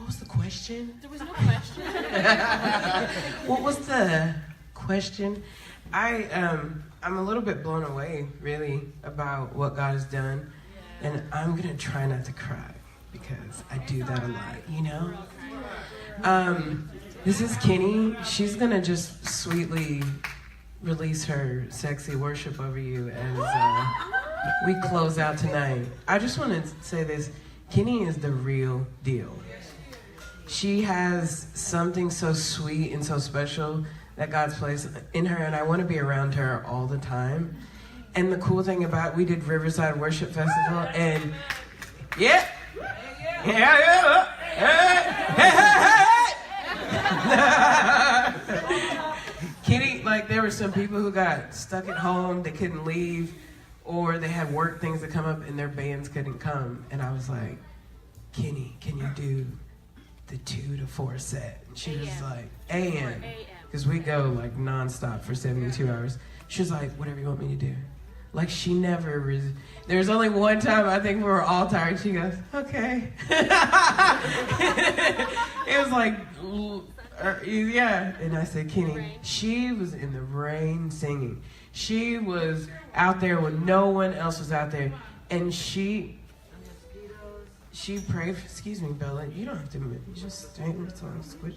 was the question? There was no question. What was the question? I'm a little bit blown away, really, about what God has done. Yeah. And I'm going to try not to cry because I do that a lot, you know? This is Kenny. She's going to just sweetly release her sexy worship over you as we close out tonight. I just want to say this. Kenny is the real deal. She has something so sweet and so special that God's placed in her, and I want to be around her all the time. And the cool thing about, we did Riverside Worship Festival, and Kenny, like, there were some people who got stuck at home, they couldn't leave, or they had work things that come up and their bands couldn't come. And I was like, Kenny, can you do the 2 to 4 set? And she was like, AM. Because we go like nonstop for 72 hours. She was like, whatever you want me to do. Like, she never, there's only one time I think we were all tired. She goes, okay. It was like, yeah. And I said, Kenny, she was in the rain singing. She was out there when no one else was out there. And she prayed for, excuse me, Bella, you don't have to move. You just stay in the song, squish.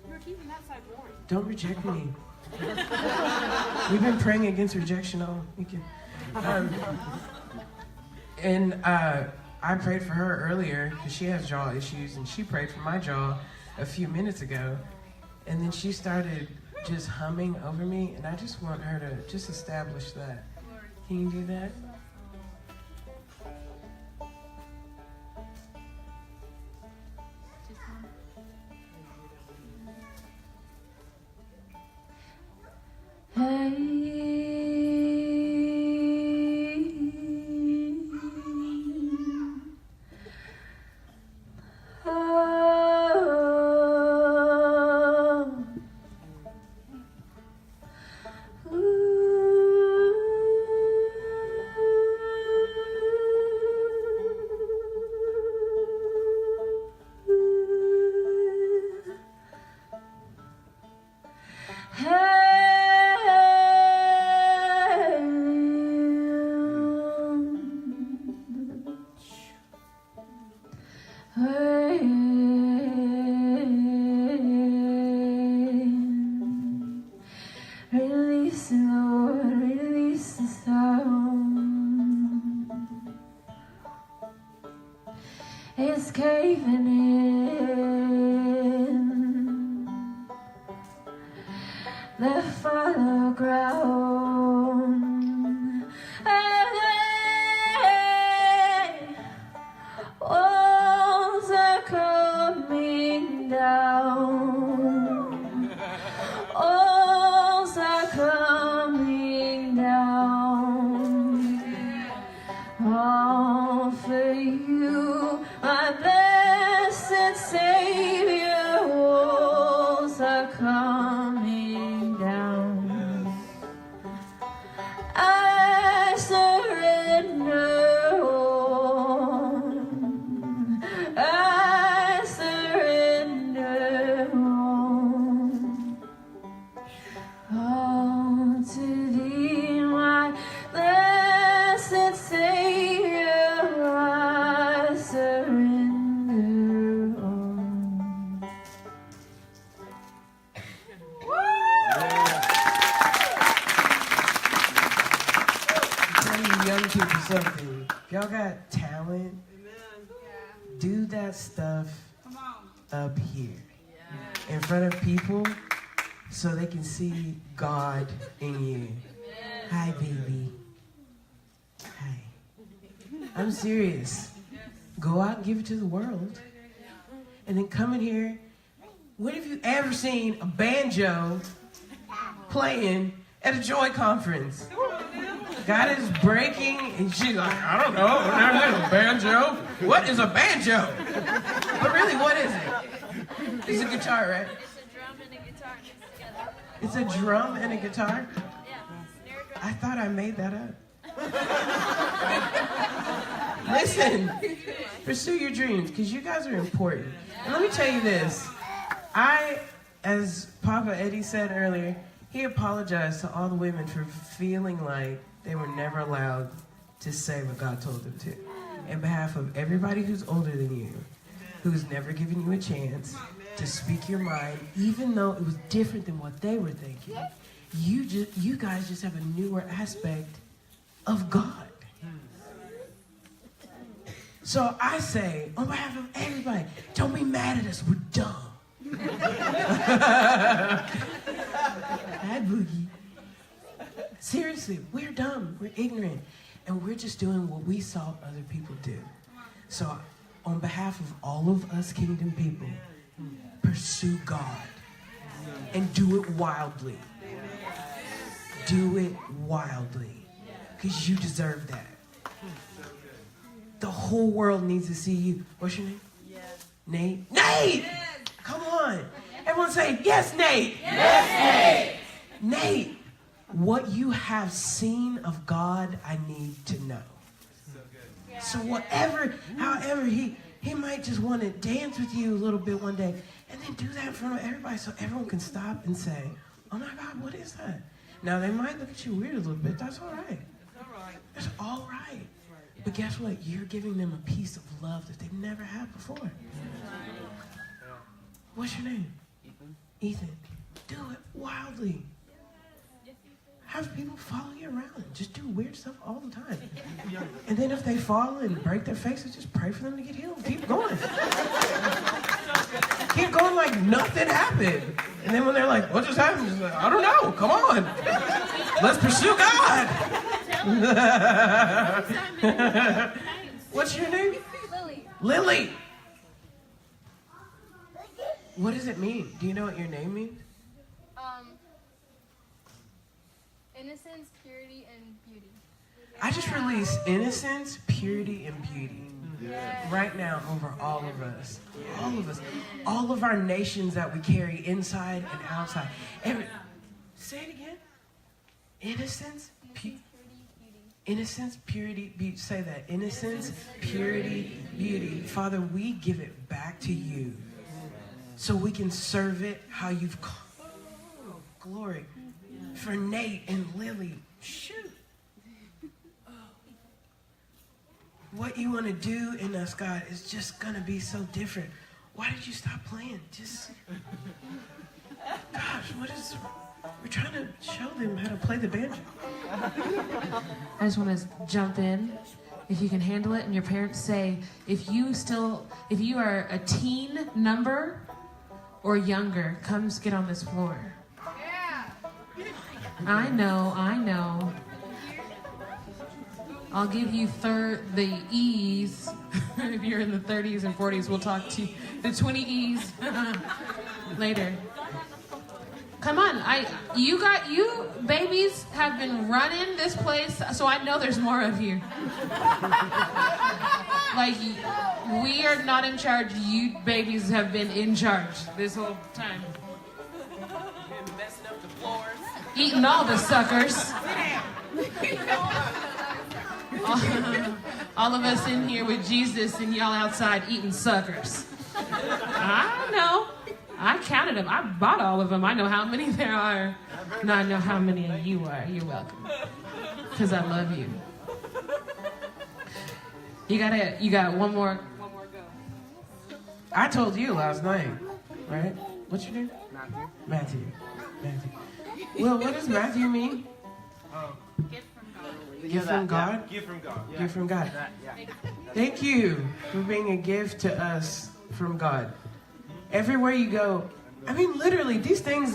We're keeping that side warm. Don't reject me. We've been praying against rejection all weekend. I prayed for her earlier because she has jaw issues, and she prayed for my jaw a few minutes ago. And then she started just humming over me, and I just want her to just establish that. Can you do that? It's caving in the fallow ground. Hey, walls are coming down. Walls are coming down. All for you, my blessed Savior, walls are coming down. I surrender all. I surrender all to thee, my blessed Savior, I surrender all. Tell you young people something. If y'all got talent, do that stuff up here in front of people so they can see God in you. Hi, baby. Hi. I'm serious. Go out and give it to the world. And then come in here. When have you ever seen a banjo playing at a Joy conference? God is breaking, and she's like, I don't know, I've never heard of a banjo. What is a banjo? But really, what is it? It's a guitar, right? It's a drum and a guitar together. It's a drum and a guitar? Yeah, snare drum. I thought I made that up. Listen, pursue your dreams because you guys are important. And let me tell you this. As Papa Eddie said earlier, he apologized to all the women for feeling like they were never allowed to say what God told them to. In behalf of everybody who's older than you, who's never given you a chance to speak your mind, even though it was different than what they were thinking, you guys just have a newer aspect of God. So I say, on behalf of everybody, don't be mad at us, we're dumb. Bad boogie. Seriously, we're dumb, we're ignorant, and we're just doing what we saw other people do. So on behalf of all of us kingdom people, pursue God and do it wildly. Do it wildly, because you deserve that. The whole world needs to see you. What's your name? Yes. Nate? Nate! Yes. Come on. Everyone say, yes, Nate. Yes, Nate. Nate, what you have seen of God, I need to know. So however, he might just want to dance with you a little bit one day and then do that in front of everybody so everyone can stop and say, oh my God, what is that? Now, they might look at you weird a little bit. That's all right. That's all right. But guess what? You're giving them a piece of love that they've never had before. What's your name? Ethan. Do it wildly. Have people follow you around. Just do weird stuff all the time. And then if they fall and break their faces, just pray for them to get healed. Keep going. Keep going like nothing happened. And then when they're like, what just happened? Just like, I don't know. Come on. Let's pursue God. What's your name? Lily. Lily. What does it mean? Do you know what your name means? Innocence, purity, and beauty. I just released innocence, purity, and beauty. Right now over all of us. All of us. All of our nations that we carry inside and outside. Say it again. Innocence, innocence, purity, beauty. Say that. Innocence, purity, beauty. Father, we give it back to you so we can serve it how you've called. Oh, glory. For Nate and Lily. Shoot. What you want to do in us, God, is just going to be so different. Why did you stop playing? Gosh, we're trying to show them how to play the banjo. I just want to jump in. If you can handle it, and your parents say, if you are a teen number or younger, come get on this floor. I know. I'll give you the E's. If you're in the 30s and 40s, we'll talk to you. The 20 E's later. Come on, you babies have been running this place, so I know there's more of you. Like, we are not in charge. You babies have been in charge this whole time. Eating all the suckers. All of us in here with Jesus and y'all outside eating suckers. I know. I counted them. I bought all of them. I know how many there are. No, I know how many you are. You're welcome. Because I love you. You got one more go. I told you last night, right? What's your name? Matthew. Well, what does Matthew mean? Gift from God. Gift from God? Gift from God. Gift from God. Yeah. Thank you for being a gift to us from God. Everywhere you go, I mean, literally, these things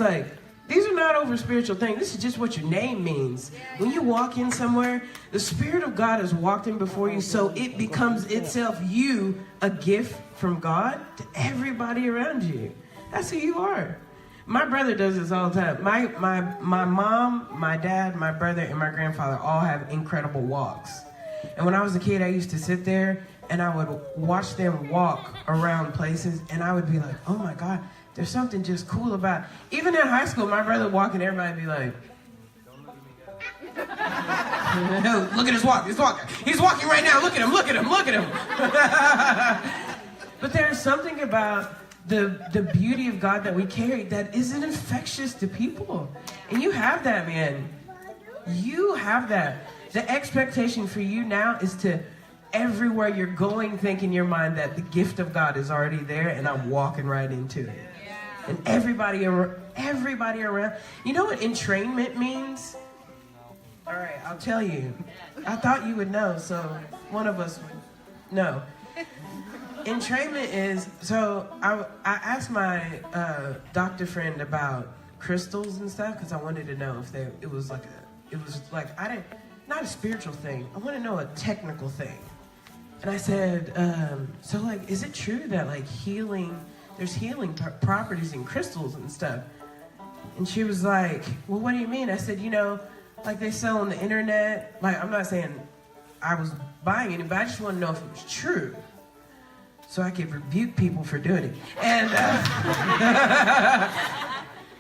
these are not over spiritual things. This is just what your name means. When you walk in somewhere, the Spirit of God has walked in before you, so it becomes itself a gift from God to everybody around you. That's who you are. My brother does this all the time. My mom, my dad, my brother, and my grandfather all have incredible walks. And when I was a kid, I used to sit there and I would watch them walk around places, and I would be like, oh my God, there's something just cool about it. Even in high school, my brother would walk and everybody would be like, Look at his walk. He's walking right now. Look at him. But there's something about the beauty of God that we carry that isn't infectious to people. And you have that, man. You have that. The expectation for you now is to, everywhere you're going, think in your mind that the gift of God is already there and I'm walking right into it. Yeah. And everybody around. You know what entrainment means? All right, I'll tell you. I thought you would know, so one of us would know. Entrainment is, so I asked my doctor friend about crystals and stuff because I wanted to know if it was not a spiritual thing. I want to know a technical thing. And I said, so like, is it true that like there's healing properties in crystals and stuff? And she was like, well, what do you mean? I said, like they sell on the internet. Like, I'm not saying I was buying any, but I just want to know if it was true, so I could rebuke people for doing it. And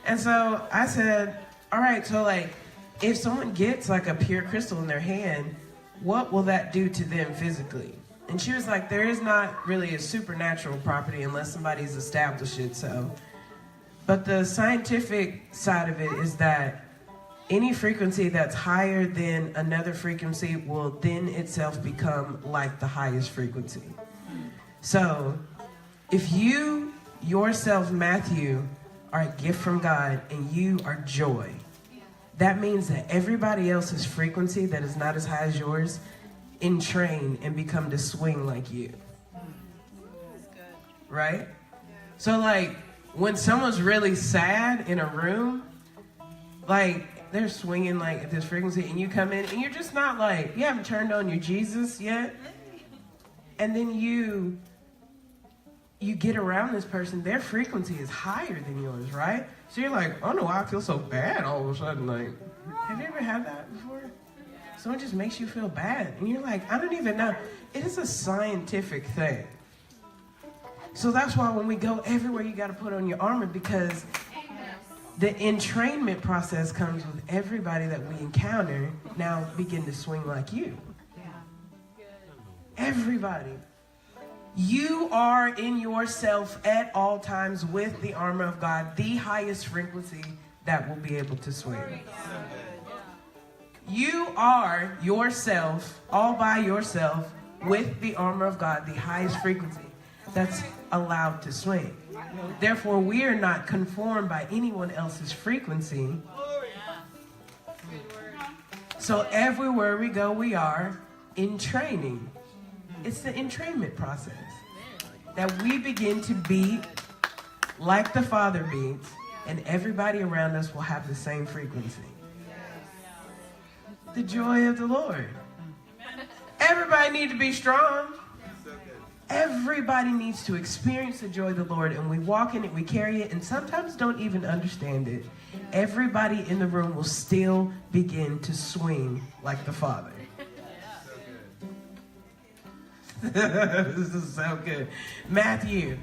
and so I said, all right, so like, if someone gets like a pure crystal in their hand, what will that do to them physically? And she was like, there is not really a supernatural property unless somebody's established it. So, but the scientific side of it is that any frequency that's higher than another frequency will then itself become like the highest frequency. So if you yourself, Matthew, are a gift from God and you are joy, that means that everybody else's frequency that is not as high as yours entrain and become to swing like you. Right? So like when someone's really sad in a room, like they're swinging like at this frequency and you come in and you're just not like, you haven't turned on your Jesus yet. And then you get around this person, their frequency is higher than yours, right? So you're like, oh no, I feel so bad all of a sudden. Like, have you ever had that before? Someone just makes you feel bad. And you're like, I don't even know. It is a scientific thing. So that's why when we go everywhere, you got to put on your armor, because the entrainment process comes with everybody that we encounter now begin to swing like you. Everybody. You are in yourself at all times with the armor of God, the highest frequency that will be able to swing. You are yourself, all by yourself, with the armor of God, the highest frequency that's allowed to swing. Therefore, we are not conformed by anyone else's frequency. So everywhere we go, we are in training. It's the entrainment process that we begin to beat like the Father beats, and everybody around us will have the same frequency. The joy of the Lord. Everybody needs to be strong. Everybody needs to experience the joy of the Lord, and we walk in it, we carry it, and sometimes don't even understand it. Everybody in the room will still begin to swing like the Father. This is so good. Matthew,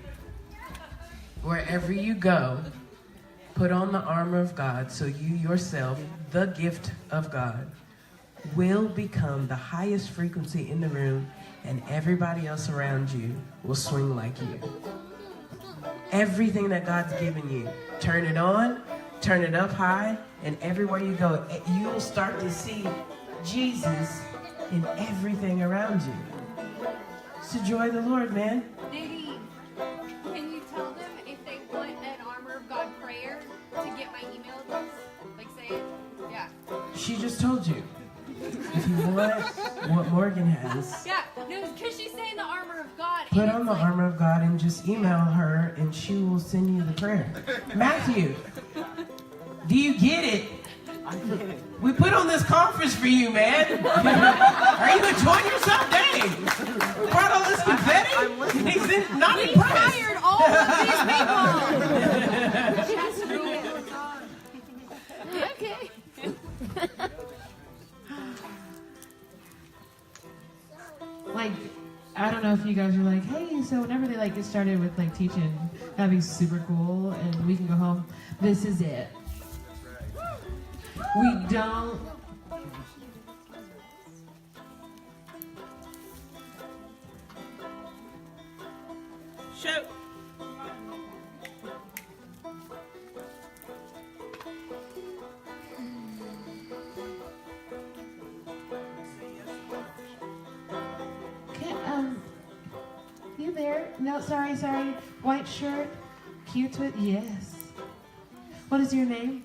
wherever you go, put on the armor of God so you yourself, the gift of God, will become the highest frequency in the room, and everybody else around you will swing like you. Everything that God's given you, turn it on, turn it up high, and everywhere you go, you'll start to see Jesus in everything around you. It's the joy of the Lord, man. Nadine, can you tell them if they want an Armor of God prayer to get my email address? Like, say it? Yeah. She just told you. If you want what Morgan has, Yeah, no, because she's saying the Armor of God. put on the armor of God and just email her and she will send you the prayer. Matthew, do you get it? I get it. We put on this conference for you, man. Are you enjoying yourself? Dang. We brought all this confetti? He's not We impressed. hired all of these people. Just read it. Okay. Like, I don't know if you guys are like, hey, so whenever they like get started with like teaching, that'd be super cool, and we can go home. This is it. We don't. Shoot. You there? No, sorry. White shirt, cute with, yes. What is your name?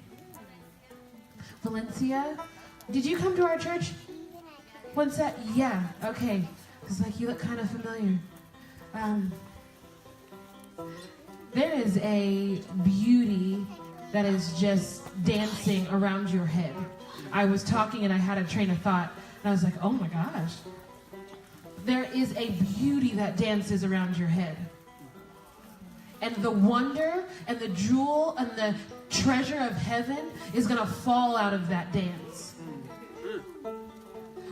Valencia? Did you come to our church? What's that? Yeah, okay. It's like you look kind of familiar. There is a beauty that is just dancing around your head. I was talking and I had a train of thought, and I was like, oh my gosh. There is a beauty that dances around your head. And the wonder and the jewel and the treasure of heaven is going to fall out of that dance.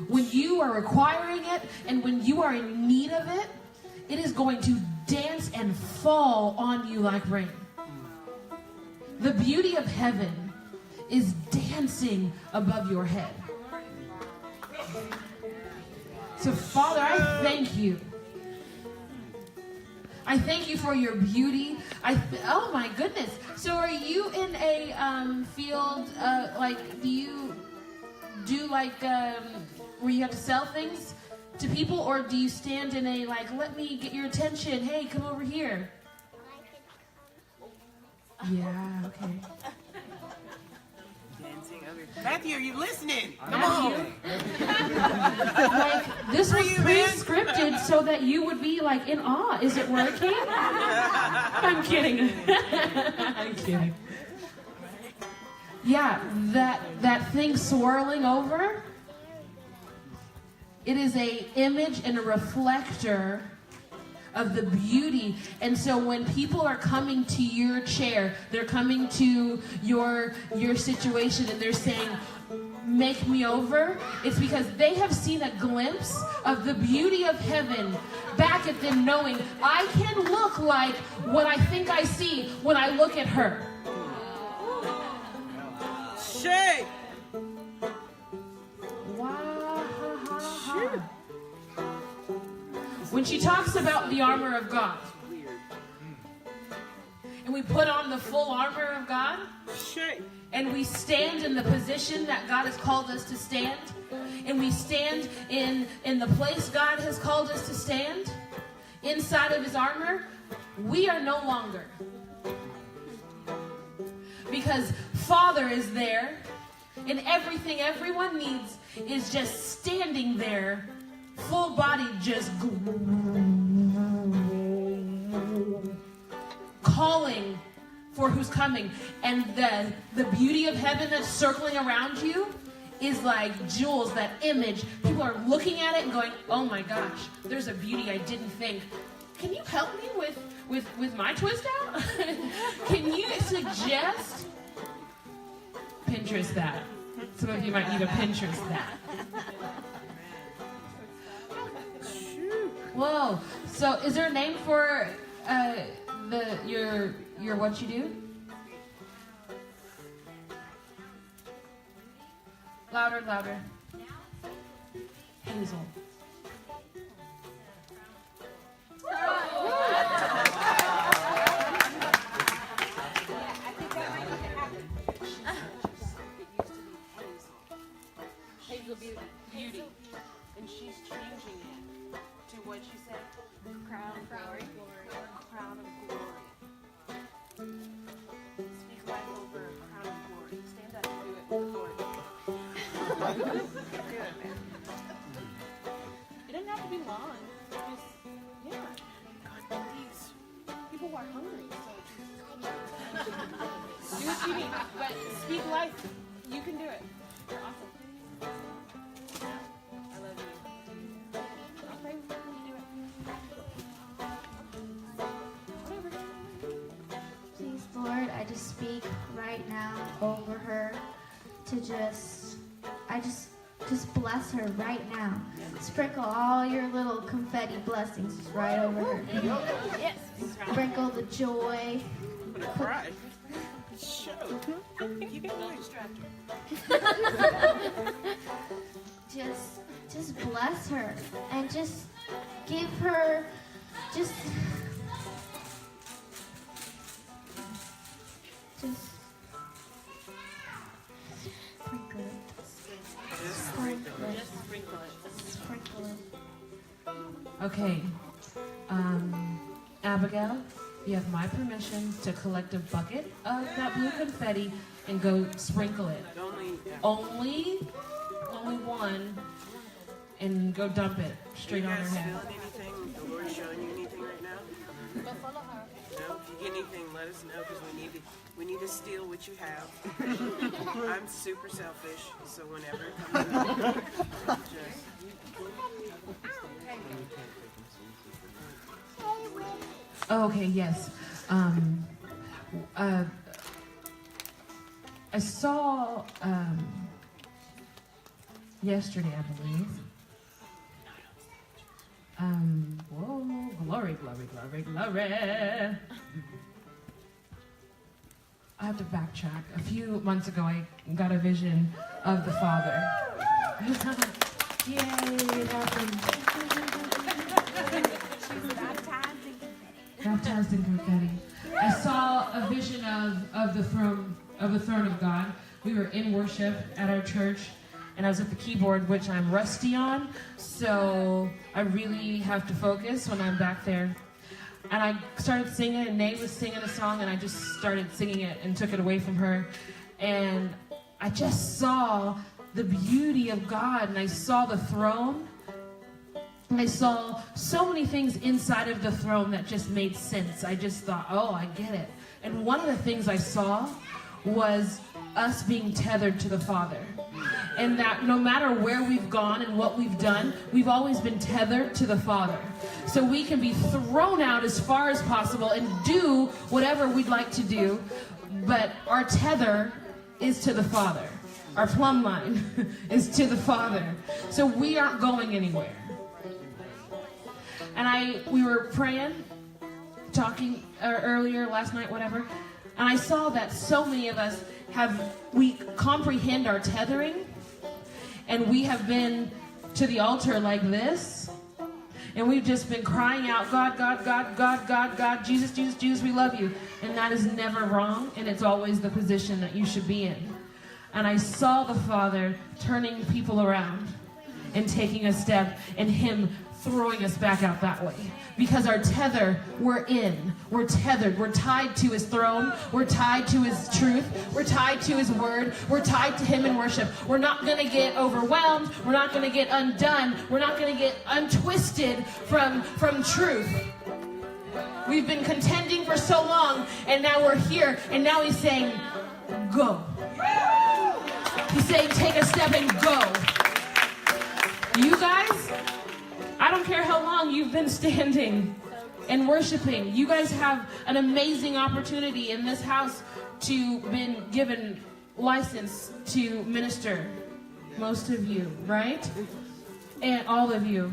When you are requiring it and when you are in need of it, it is going to dance and fall on you like rain. The beauty of heaven is dancing above your head. So, Father, I thank you. I thank you for your beauty. Oh my goodness. So are you in a field, do you do where you have to sell things to people, or do you stand in a let me get your attention, hey, come over here? Yeah, okay. Matthew, are you listening? Come on. This was pre-scripted so that you would be in awe. Is it working? I'm kidding. I'm kidding. Yeah, that thing swirling over, it is a image and a reflector of the beauty. And so when people are coming to your chair, they're coming to your situation and they're saying, make me over, it's because they have seen a glimpse of the beauty of heaven back at them, knowing I can look like what I think I see when I look at her. Shake. Wow. When she talks about the armor of God, and we put on the full armor of God, and we stand in the position that God has called us to stand, and we stand in the place God has called us to stand, inside of his armor, we are no longer. Because Father is there, and everything everyone needs is just standing there, full body, just calling for who's coming. And the beauty of heaven that's circling around you is like jewels, that image. People are looking at it and going, oh my gosh, there's a beauty I didn't think. Can you help me with my twist out? Can you suggest? Pinterest that. Some of you might need to Pinterest that. Whoa. So is there a name for your what you do? Louder. Hazel. Hazel Beauty. And she's changing it to what she said? Crown of glory. Crown of glory. Speak life over a crown of glory. Stand up and do it with authority. It doesn't have to be long. Just, yeah. God, these people are hungry, so do what you need. But speak life. You can do it. You're awesome. I love you. I'll pray with you when you do it. Whatever. Please, Lord, I just speak right now over her to just bless her right now. Sprinkle all your little confetti blessings right over her. Yes. Sprinkle the joy. I'm gonna cry. Show. You get no distracted. Just bless her and just give her just Okay. Abigail, you have my permission to collect a bucket of that blue confetti and go sprinkle it. Only one, and go dump it straight on her head. Feel anything? The Lord's showing you anything right now? No? If you get anything, let us know because we need to steal what you have. I'm super selfish, so whenever it comes up, just... Oh, okay, yes. I saw yesterday, I believe. Whoa, glory, glory, glory, glory. I have to backtrack. A few months ago, I got a vision of the Father. Yay, baptized in confetti. I saw a vision of the throne of God. We were in worship at our church, and I was at the keyboard, which I'm rusty on, so I really have to focus when I'm back there. And I started singing, and Nate was singing a song, and I just started singing it and took it away from her. And I just saw the beauty of God, and I saw the throne. And I saw so many things inside of the throne that just made sense. I just thought, oh, I get it. And one of the things I saw was us being tethered to the Father. And that no matter where we've gone and what we've done, we've always been tethered to the Father. So we can be thrown out as far as possible and do whatever we'd like to do, but our tether is to the Father. Our plumb line is to the Father. So we aren't going anywhere. And we were praying, talking earlier last night, whatever, and I saw that so many of us we comprehend our tethering, and we have been to the altar like this, and we've just been crying out, God, God, God, God, God, God, Jesus, Jesus, Jesus, we love you. And that is never wrong, and it's always the position that you should be in. And I saw the Father turning people around and taking a step, and Him throwing us back out that way. Because our tether, we're tethered, we're tied to His throne, we're tied to His truth, we're tied to His word, we're tied to Him in worship. We're not going to get overwhelmed, we're not going to get undone, we're not going to get untwisted from truth. We've been contending for so long, and now we're here, and now He's saying, go. He's saying, take a step and go. You guys, I don't care how long you've been standing and worshiping. You guys have an amazing opportunity in this house to been given license to minister. Most of you, right? And all of you.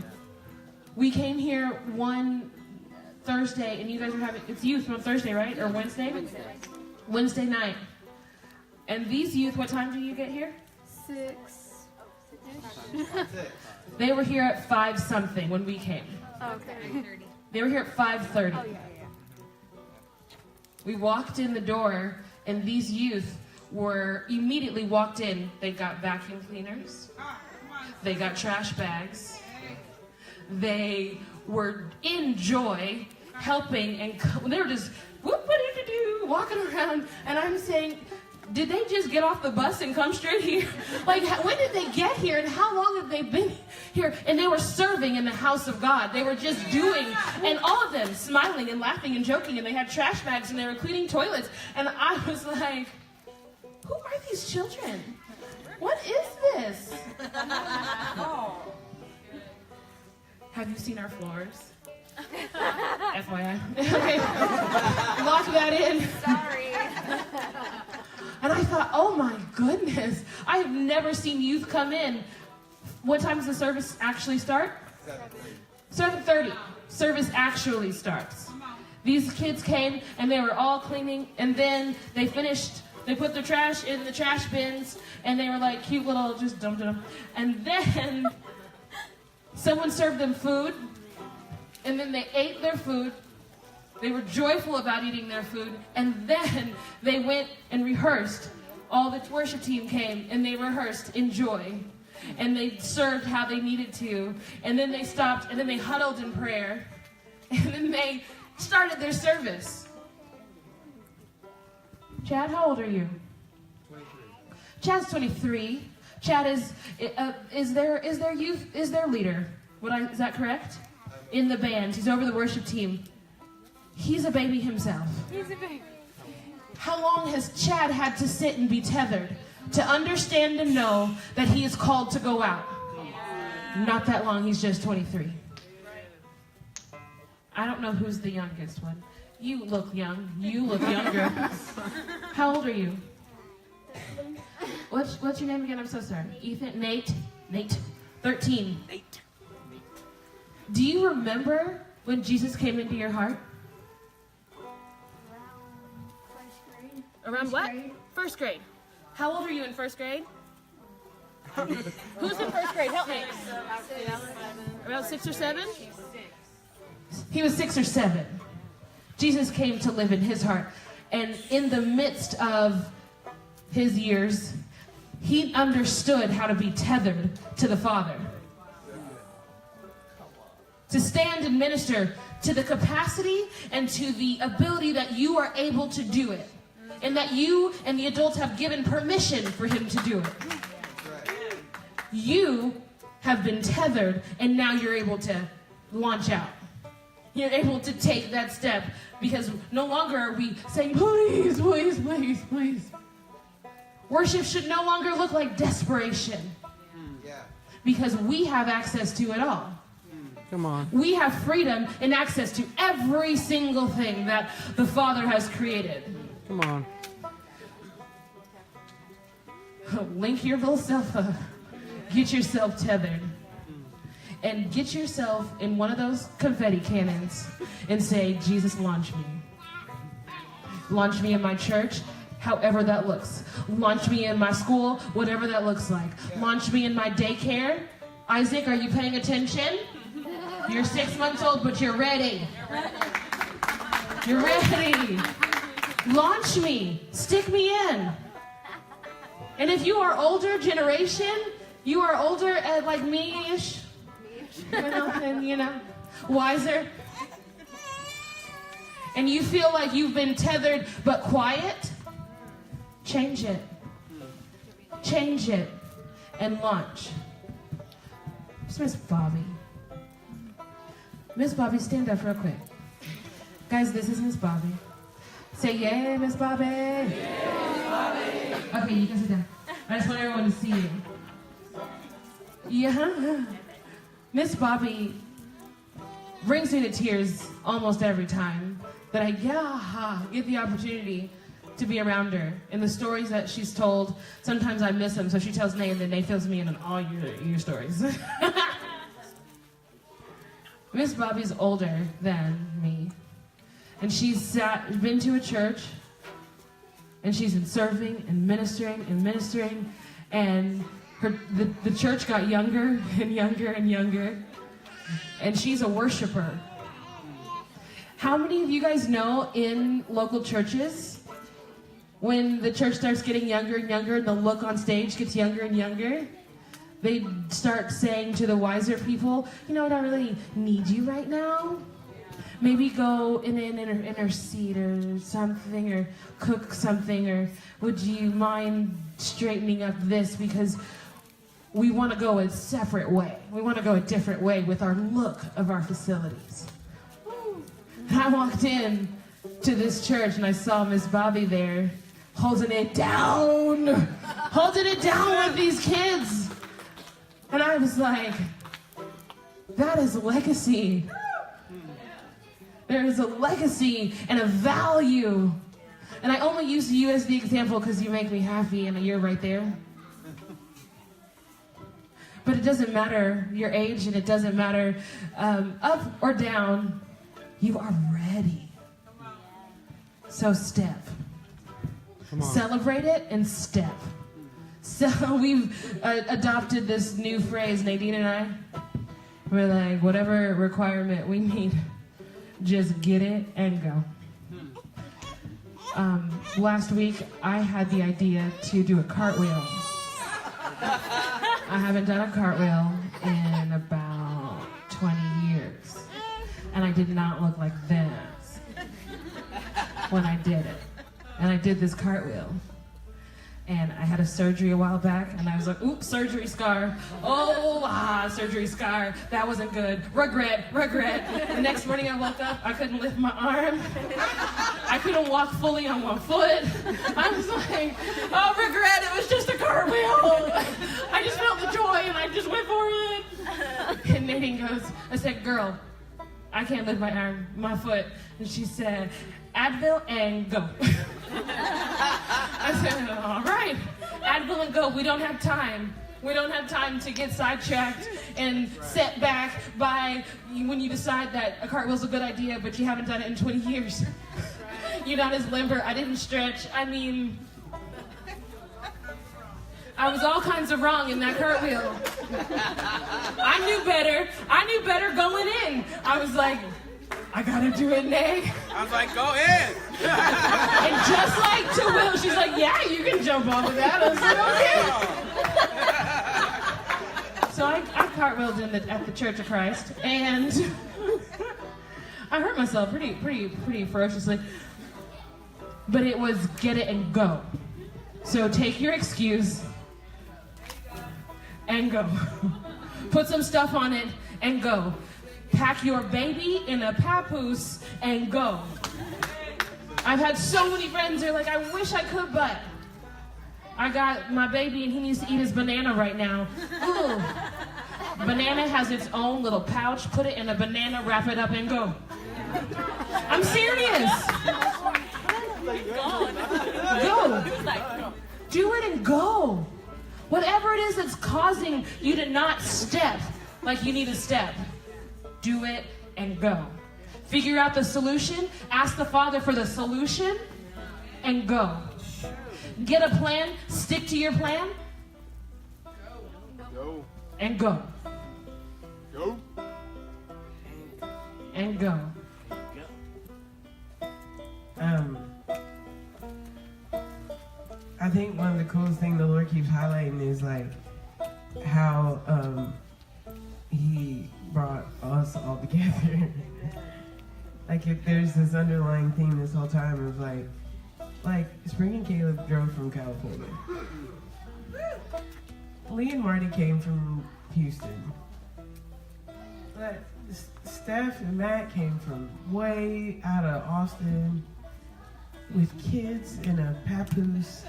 We came here one Thursday, and you guys are having, it's youth on Thursday, right? Or Wednesday? Wednesday night. And these youth, what time do you get here? 6. They were here at 5 something when we came. Okay. They were here at 5:30. Oh, yeah. We walked in the door, and these youth were immediately walked in. They got vacuum cleaners. They got trash bags. They were in joy, helping, and they were just whoop-a-doo-doo-doo, walking around. And I'm saying, did they just get off the bus and come straight here? Like, when did they get here, and how long have they been here? And they were serving in the house of God. They were just doing, and all of them smiling and laughing and joking, and they had trash bags, and they were cleaning toilets. And I was like, who are these children? What is this? Have you seen our floors? FYI. Okay. Lock that in. Sorry. And I thought, oh my goodness, I have never seen youth come in. What time does the service actually start? 7:30. Service actually starts. These kids came, and they were all cleaning, and then they finished. They put their trash in the trash bins, and they were like cute little, just dumped them. And then someone served them food, and then they ate their food. They were joyful about eating their food, and then they went and rehearsed. All the worship team came, and they rehearsed in joy. and they served how they needed to, and then they stopped, and then they huddled in prayer, and then they started their service. Chad, how old are you? 23. Chad's 23. Chad is their leader. Is that correct? In the band. He's over the worship team. He's a baby himself. He's a baby. How long has Chad had to sit and be tethered to understand and know that he is called to go out? Not that long. He's just 23. I don't know who's the youngest one. You look young. You look younger. How old are you? What's your name again? I'm so sorry. Ethan? Nate? 13. Nate. Do you remember when Jesus came into your heart? Around what? First grade. How old are you in first grade? Who's in first grade? Help me. Around 6 or 7? He was 6 or 7. Jesus came to live in his heart. And in the midst of his years, he understood how to be tethered to the Father. To stand and minister to the capacity and to the ability that you are able to do it. And that you and the adults have given permission for him to do it. You have been tethered, and now you're able to launch out. You're able to take that step, because no longer are we saying, please, please, please, please. Worship should no longer look like desperation. Because we have access to it all. Come on. We have freedom and access to every single thing that the Father has created. Come on. Link your little self up. Get yourself tethered. And get yourself in one of those confetti cannons and say, Jesus, launch me. Launch me in my church, however that looks. Launch me in my school, whatever that looks like. Launch me in my daycare. Isaac, are you paying attention? You're 6 months old, but you're ready. You're ready. Launch me. Stick me in. And if you are older generation, you are older at like me-ish, and wiser, and you feel like you've been tethered but quiet, change it. Change it and launch. It's Miss Bobby. Miss Bobby, stand up real quick. Guys, this is Miss Bobby. Say, yay, Miss Bobby. Yay, Miss Bobby. Okay, you can sit down. I just want everyone to see you. Yeah. Miss Bobby brings me to tears almost every time that I get the opportunity to be around her. And the stories that she's told, sometimes I miss them, so she tells Nate, and then Nate fills me in on all your stories. Miss Bobby's older than me. And she's been to a church, and she's been serving and ministering, and the church got younger and younger and younger, and she's a worshiper. How many of you guys know in local churches, when the church starts getting younger and younger and the look on stage gets younger and younger, they start saying to the wiser people, you know, I don't really need you right now. Maybe go in her seat or something, or cook something, or would you mind straightening up this, because we want to go a separate way. We want to go a different way with our look of our facilities. And I walked in to this church and I saw Miss Bobby there holding it down with these kids. And I was like, that is a legacy. There is a legacy and a value. And I only use you as the example because you make me happy and you're right there. But it doesn't matter your age, and it doesn't matter up or down. You are ready. So step. Celebrate it and step. So we've adopted this new phrase, Nadine and I. We're like, whatever requirement we need, just get it and go. Last week, I had the idea to do a cartwheel. I haven't done a cartwheel in about 20 years. And I did not look like this when I did it. And I did this cartwheel. And I had a surgery a while back, and I was like, oops, surgery scar. Oh, surgery scar. That wasn't good. Regret. The next morning I woke up, I couldn't lift my arm. I couldn't walk fully on one foot. I was like, oh, regret, it was just a cartwheel. I just felt the joy, and I just went for it. And Nadine goes, I said, girl, I can't lift my foot. And she said, Advil and go. I said, all right, Advil and go. We don't have time. We don't have time to get sidetracked and set back by when you decide that a cartwheel's a good idea, but you haven't done it in 20 years. You're not as limber. I didn't stretch. I mean, I was all kinds of wrong in that cartwheel. I knew better. I knew better going in. I was like, I gotta do it, Nay. I was like, go ahead. And just like to Will, she's like, yeah, you can jump off of that. I was like, okay. So I cartwheeled at the Church of Christ, and I hurt myself pretty ferociously. But it was get it and go. So take your excuse and go. Put some stuff on it and go. Pack your baby in a papoose and go. I've had so many friends who are like, I wish I could, but I got my baby and he needs to eat his banana right now. Ooh. Banana has its own little pouch. Put it in a banana, wrap it up, and go. I'm serious. Go. Do it and go. Whatever it is that's causing you to not step like you need to step, do it and go. Figure out the solution. Ask the Father for the solution and go. Get a plan. Stick to your plan. Go. And go. Go. And go. I think one of the coolest things the Lord keeps highlighting is like how He brought us all together. Like if there's this underlying theme this whole time of like Spring and Caleb drove from California. Lee and Marty came from Houston. But Steph and Matt came from way out of Austin with kids in a papoose.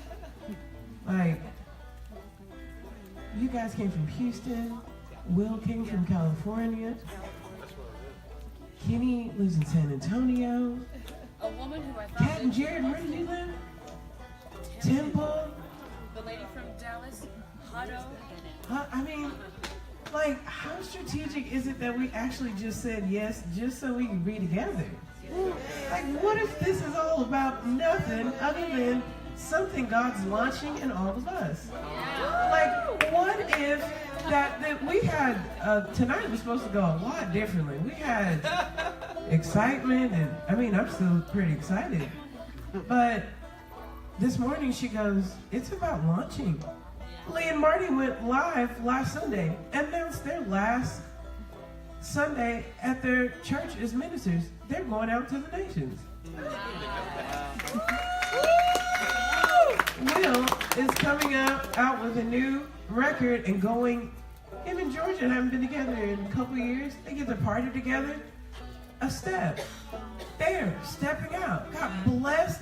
Like, you guys came from Houston. Will came from California. Kenny lives in San Antonio. A woman who I thought Kat and Jared, where do you live? Temple. the lady from Dallas, Hutto. I mean, like, how strategic is it that we actually just said yes just so we can be together? Like, what if this is all about nothing other than something God's launching in all of us? Like, what if that we had, tonight was supposed to go a lot differently. We had excitement, and I mean, I'm still pretty excited. But this morning she goes, it's about launching. Lee and Marty went live last Sunday, announced their last Sunday at their church as ministers. They're going out to the nations. Will is coming out with a new record and going. Him and Georgia haven't been together in a couple years. They get to party together. A step. They're stepping out. God bless